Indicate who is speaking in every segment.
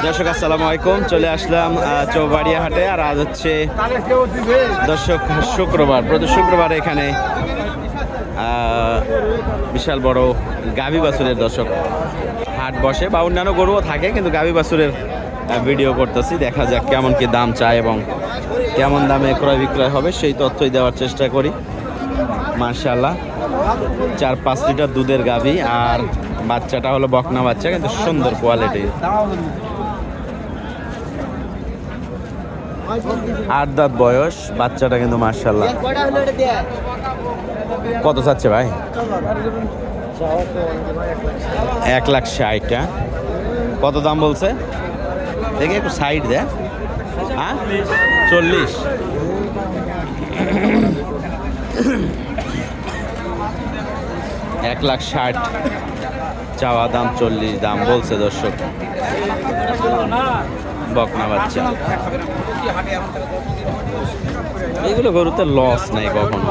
Speaker 1: দর্শক আসসালামু আলাইকুম, চলে আসলাম চৌবাড়িয়া হাটে। আর আজ হচ্ছে দর্শক শুক্রবার। প্রতি শুক্রবার এখানে বিশাল বড় গাভী বাছুরের দর্শক হাট বসে, বা অন্যান্য গরুও থাকে, কিন্তু গাভী বাছুরের ভিডিও করতেছি। দেখা যাক কেমন কি দাম চায় এবং কেমন দামে ক্রয় বিক্রয় হবে সেই তথ্যই দেওয়ার চেষ্টা করি। মাশাআল্লাহ 4-5 লিটার দুধের গাভী, আর বাচ্চাটা হলো বকনা বাচ্চা, কিন্তু সুন্দর কোয়ালিটির। 8 দাঁত বয়স বাচ্চাটা, কিন্তু মাশাআল্লাহ। কত চাচ্ছে ভাই? 1,60,000। কত দাম বলছে? দেখে একটু সাইড দে। হ্যাঁ 40। $1,60,000 চাওয়া দাম, 40 দাম বলছে দর্শক। বকনা বাচ্চা, এইগুলো গরুতে লস নেই কখনো।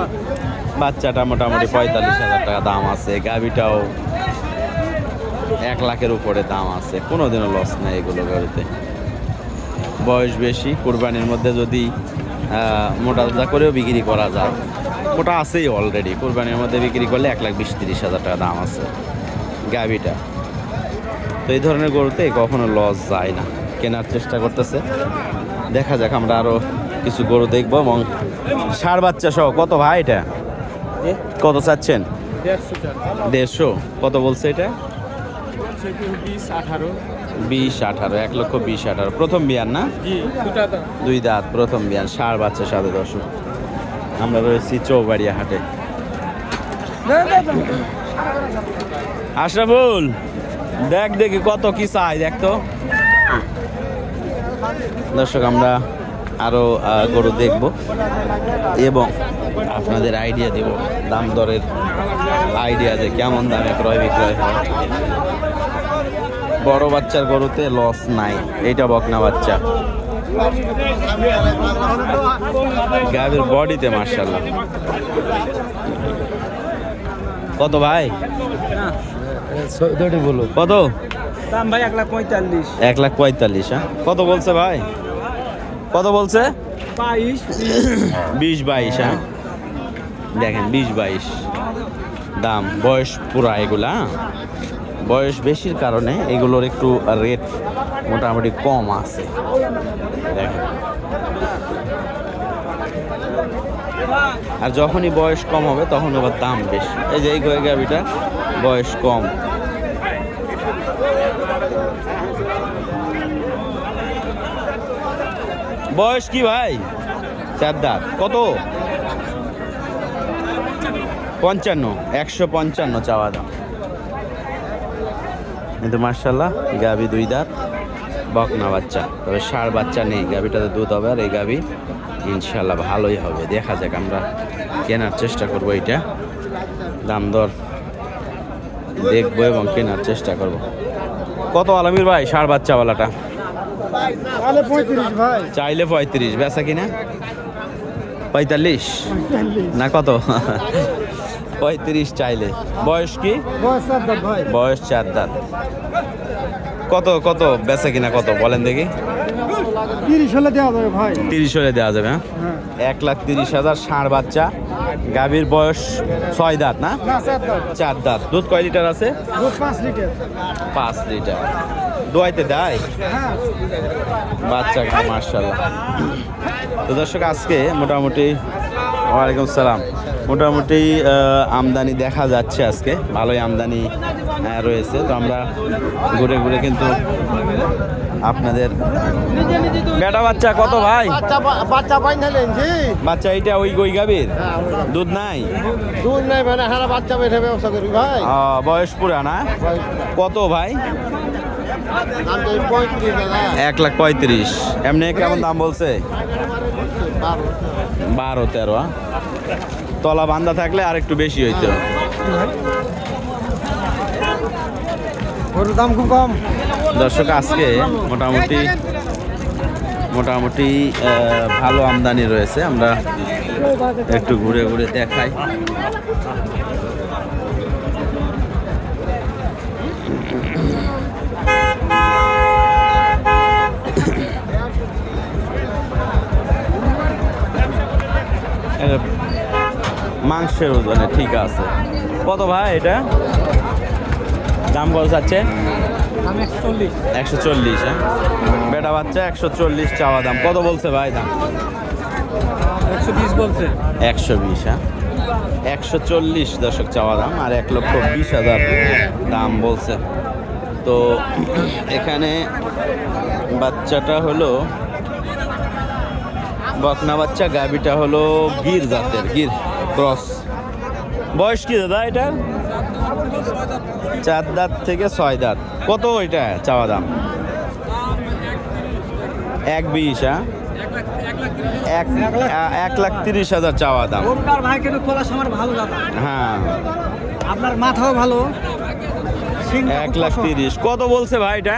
Speaker 1: বাচ্চাটা মোটামুটি 45,000 টাকা দাম আছে, গাভীটাও 1 লাখের উপরে দাম আছে, কোনোদিনও লস নেই এগুলো গরুতে। বয়স বেশি, কুরবানির মধ্যে যদি মোটা দাদা করেও বিক্রি করা যায়, ওটা আছেই অলরেডি। কুরবানির মধ্যে বিক্রি করলে 1,20,000-30,000 টাকা দাম আছে গাভীটা। তো এই ধরনের গরুতে কখনো লস যায় না, কেনার চেষ্টা করতেছে। দেখা যাক, আমরা আরও কিছু গরু দেখবো। এবং ষাঁড় বাচ্চা সহ কত ভাই এটা? কত চাচ্ছেন? 150। কত বলছে এটা? 20-18, 1,20,18। প্রথম বিয়ান না? 2 দাঁত প্রথম বিয়ান, ষাঁড় বাচ্চা সাথে। দর্শক আমরা রয়েছি চৌবাড়িয়া হাটে। আশরাফুল দেখ দেখি কত কি চাই, দেখ তো। দর্শক আমরা আরো গরু দেখব এবং আপনাদের আইডিয়া দেব, দাম দরের আইডিয়া, যে কেমন দামে ক্রয় বিক্রয় হয়। বড় বাচ্চার গরুতে লস নাই। এইটা বকনা বাচ্চা, গাভীর বডিতে মাশাআল্লাহ। কত ভাই? কত
Speaker 2: দাম ভাই? 1,45,000।
Speaker 1: 1,45,000। হ্যাঁ, কত বলছে ভাই? কত বলছে? 20-22। হ্যাঁ দেখেন, 20-22 দাম। বয়স পুরা এগুলা, বয়স বেশির কারণে এগুলোর একটু রেট মোটামুটি কম আছে। দেখেন, আর যখনই বয়স কম হবে তখন আবার দাম বেশি। এই যে এই গাভীটা বয়স কম। বয়স কি ভাই? 4 দাঁত। কত? 55। 155 চাওয়া দাম। কিন্তু মাশাআল্লাহ গাভী 2 দাঁত, বকনা বাচ্চা। তবে ষাঁড় বাচ্চা নেই, গাভীটাতে দুধ হবে। আর এই গাভী ইনশাআল্লাহ ভালোই হবে। দেখা যাক, আমরা কেনার চেষ্টা করব। এইটা দাম দর দেখবো এবং কেনার চেষ্টা করব। কত আলমীর ভাই ষাঁড় বাচ্চাওয়ালাটা? চাইলে 35, বেচা কিনা 45 না? কত? 35 চাইলে। বয়স কি? বয়স 4 দাঁত। কত কত বেচা কিনা কত বলেন দেখি?
Speaker 2: 30 হলে দেওয়া যাবে ভাই।
Speaker 1: 30 হলে দেওয়া যাবে। হ্যাঁ 1,30,000 ষাঁড় বাচ্চা। গাভীর বয়স 6 দাঁত না? 4 দাঁত। দুধ কয় লিটার আছে?
Speaker 2: 5 লিটার।
Speaker 1: 5 লিটার দোয়াইতে দেয় বাচ্চা, মাশাআল্লাহ। তো দর্শক আজকে মোটামুটি, ওয়ালাইকুম সালাম, মোটামুটি আমদানি দেখা যাচ্ছে। আজকে ভালোই আমদানি রয়েছে। তো আমরা ঘুরে ঘুরে কিন্তু আপনাদের। বেটা বাচ্চা কত ভাই?
Speaker 2: বাচ্চা পাইলেন জি?
Speaker 1: বাচ্চা এইটা ওই গাভীর দুধ নাই?
Speaker 2: দুধ নাই মানে হারা বাচ্চা বেঁধে ব্যবসা করি ভাই।
Speaker 1: বয়স পুরা না? কত ভাই? 1,35,000। এমনি কেমন দাম বলছে? 12-13। তলা বান্ধা থাকলে আর একটু বেশি হইতো।
Speaker 2: দাম খুব কম।
Speaker 1: দর্শক আজকে মোটামুটি ভালো আমদানি রয়েছে। আমরা একটু ঘুরে ঘুরে দেখাই। মাংসের ওজনে, ঠিক আছে। কত ভাই এটা দাম কত যাচ্ছে? 140। হ্যাঁ, বেটা বাচ্চা 140 চাওয়া দাম। কত বলছে ভাই দাম?
Speaker 2: 120 বলছে।
Speaker 1: 120। হ্যাঁ, 140 দর্শক চাওয়া দাম, আর 1,20,000 দাম বলছে। তো এখানে বাচ্চাটা হলো বকনা বাচ্চা, গাবিটা হলো গির জাতের, গির ক্রস। বয়স কি দাদা এটা? 4 দাঁত থেকে 6 দাঁত। কত এটা চাওয়া দাম? 120। হ্যাঁ, 1,30,000 চাওয়া দাম।
Speaker 2: ভাই কিন্তু তোলা সময় ভালো দাদা।
Speaker 1: হ্যাঁ,
Speaker 2: আপনার মাথাও ভালো।
Speaker 1: 1,30,000। কত বলছে ভাই এটা?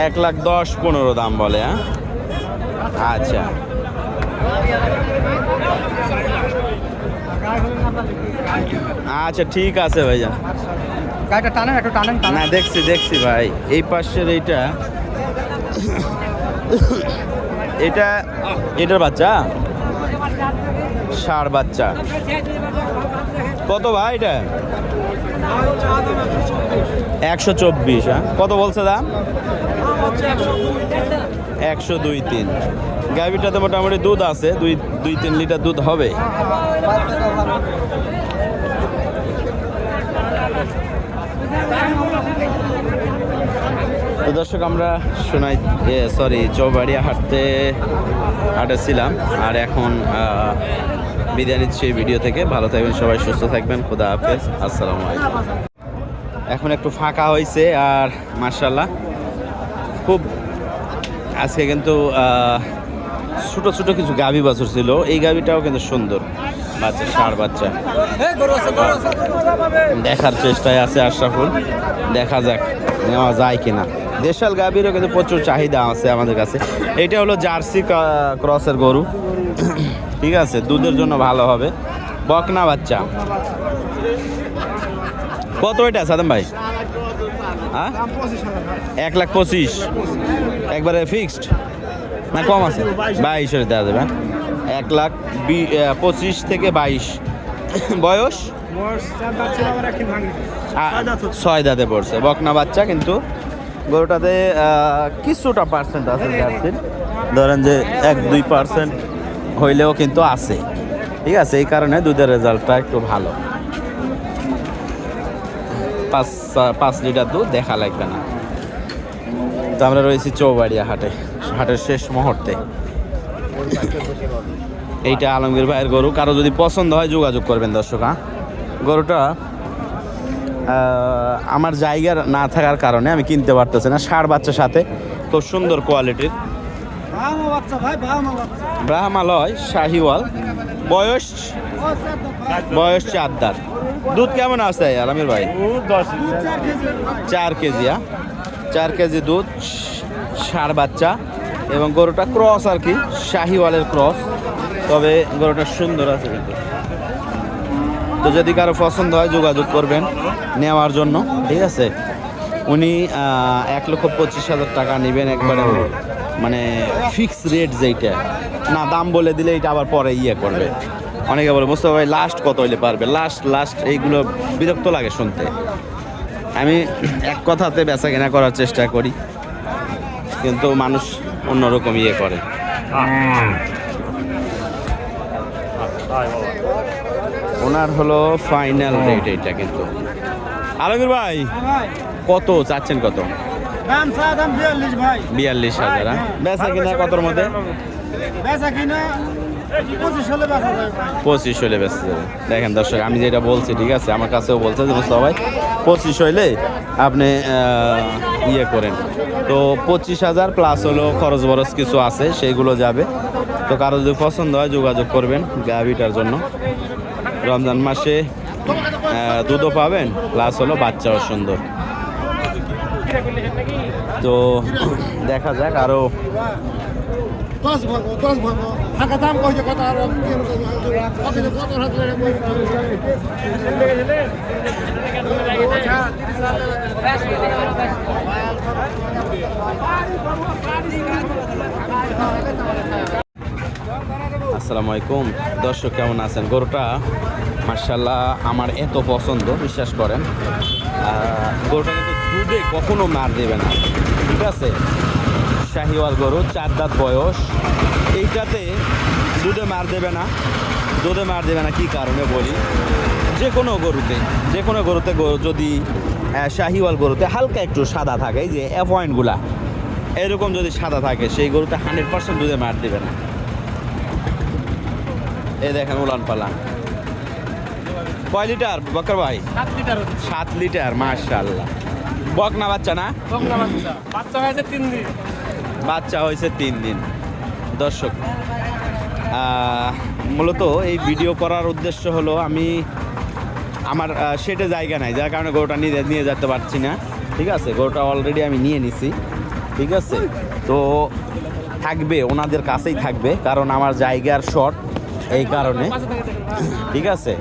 Speaker 1: 1,10,15 দাম বলে। হ্যাঁ, আচ্ছা। আচ্ছা ঠিক আছে ভাইজান।
Speaker 2: গাড়িটা টানেন, একটু টানেন।
Speaker 1: না দেখছি ভাই, এই পাশের এইটা এটার বাচ্চা, ষাঁড় বাচ্চা। কত ভাই এটা? 124। হ্যাঁ, কত বলছে দাম? 102-3। গাভীটাতে মোটামুটি দুধ আছে, 2-3 লিটার দুধ হবে। তো দর্শক, আমরা চৌবাড়িয়া হাটে ছিলাম, আর এখন বিদায় নিচ্ছি এই ভিডিও থেকে। ভালো থাকবেন সবাই, সুস্থ থাকবেন। খোদা হাফেজ, আসসালামু আলাইকুম। এখন একটু ফাঁকা হয়েছে, আর মাশাআল্লাহ খুব আজকে কিন্তু ছোট ছোট কিছু গাভী বাছুর ছিল। এই গাভীটাও কিন্তু সুন্দর বাচ্চা, ষাঁড় বাচ্চা। দেখার চেষ্টায় আছে আশরাফুল, দেখা যাক নেওয়া যায় কিনা। দেশাল গাভীরও কিন্তু প্রচুর চাহিদা আছে আমাদের কাছে। এটা হলো জার্সি ক্রসের গরু, ঠিক আছে, দুধের জন্য ভালো হবে। বকনা বাচ্চা। কত এটা সাদেম ভাই? হ্যাঁ, 1,25,000 একবারে ফিক্সড না কম আছে? 22 দেওয়া যাবে। 1,25,000 থেকে 22। বয়স 6 দাঁতে পড়ছে। বকনা বাচ্চা, কিন্তু গরুটাতে কিছুটা পার্সেন্ট আছে জার্সির, ধরেন যে 1-2% হইলেও কিন্তু আছে, ঠিক আছে। এই কারণে দুধের রেজাল্টটা একটু ভালো। 5 লিটার দুধ, দেখা লাগবে না। তো আমরা রয়েছি চৌবাড়িয়া হাটের শেষ মুহূর্তে। এইটা আলমগীর ভাইয়ের গরু। কারো যদি পছন্দ হয় যোগাযোগ করবেন দর্শক। হ্যাঁ, গরুটা আমার জায়গার না থাকার কারণে আমি কিনতে পারতেছি না। ষাঁড় বাচ্চার সাথে খুব সুন্দর কোয়ালিটির ব্রাহ্মালয় শাহিওয়াল। বয়স 4 দাঁত। দুধ কেমন আছে আলমগীর ভাই? 4 কেজি। 4 কেজি দুধ, ষাঁড় বাচ্চা, এবং গরুটা ক্রস আর কি, শাহিওয়ালের ক্রস। তবে গরুটা সুন্দর আছে কিন্তু। তো যদি কারো পছন্দ হয় যোগাযোগ করবেন নেওয়ার জন্য, ঠিক আছে। উনি 1,25,000 টাকা নেবেন একবারে, মানে ফিক্স রেট যেইটা না, দাম বলে দিলে এটা আবার পরে করবে। অনেকে বলে মোস্তফা ভাই লাস্ট কত হইলে পারবে? লাস্ট এইগুলো বিরক্ত লাগে শুনতে। আমি এক কথাতে বেচা কেনা করার চেষ্টা করি, কিন্তু মানুষ অন্যরকম করে। ওনার হলো ফাইনাল রেট এইটা। কিন্তু আলমগীর ভাই কত চাচ্ছেন? কত? 42,000। বেচা কিনা কতর মধ্যে? 25 হলে বেচা যাবে। দেখেন দর্শক, আমি যেটা বলছি ঠিক আছে, আমার কাছেও বলছে যে সবাই 25 হইলে আপনি করেন। তো 25,000 প্লাস হলো খরচ বরচ কিছু আছে, সেইগুলো যাবে। তো কারো যদি পছন্দ হয় যোগাযোগ করবেন গাভীটার জন্য। রমজান মাসে দুধও পাবেন, প্লাস হলো বাচ্চাও সুন্দর। তো দেখা যাক আরো। আলাইকুম দর্শক, কেমন আছেন? গরুটা মার্শাল্লাহ আমার এত পছন্দ, বিশ্বাস করেন। গরুটা কিন্তু দুধে কখনো মার দেবে না, ঠিক আছে? শাহিওয়াল গরু, 4 দাঁত বয়স। এইটাতে দুধে মার দেবে না, দুধে মার দেবে না কী কারণে বলি। যে কোনো গরুতে যদি শাহিওয়াল গরুতে হালকা একটু সাদা থাকে, এই যে পয়েন্টগুলা এরকম যদি সাদা থাকে, সেই গরুতে 100% দুধে মার দেবে না। এই দেখেন উলান পালান। কয় লিটার বকর ভাই?
Speaker 2: 7 লিটার।
Speaker 1: 7 লিটার, মাশাআল্লাহ। বক না বাচ্চা না?
Speaker 2: বাচ্চা হয়েছে 3 দিন।
Speaker 1: বাচ্চা হয়েছে 3 দিন। দর্শক, মূলত এই ভিডিও করার উদ্দেশ্য হলো আমার সেটে জায়গা নাই, যার কারণে গরুটা নিয়ে যেতে পারছি না, ঠিক আছে? গরুটা অলরেডি আমি নিয়ে নিছি, ঠিক আছে? তো থাকবে, ওনাদের কাছেই থাকবে, কারণ আমার জায়গার শর্ট, এই কারণে, ঠিক আছে?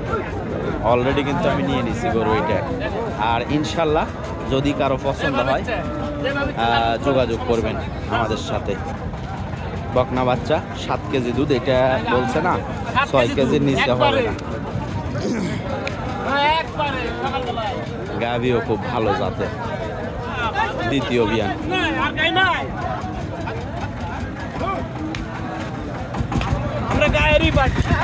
Speaker 1: অলরেডি কিন্তু আমি নিয়ে নিছি গরু এটা। আর ইনশাল্লাহ যদি কারো পছন্দ হয় যোগাযোগ করবেন আমাদের সাথে। বকনা বাচ্চা, 7 কেজি দুধ, এটা বলছে না 6 কেজির নিচে হবে না। গাভিও খুব ভালো জাতের, দ্বিতীয় বিয়ান।
Speaker 2: আমরা গায়েরই বাচ্চা।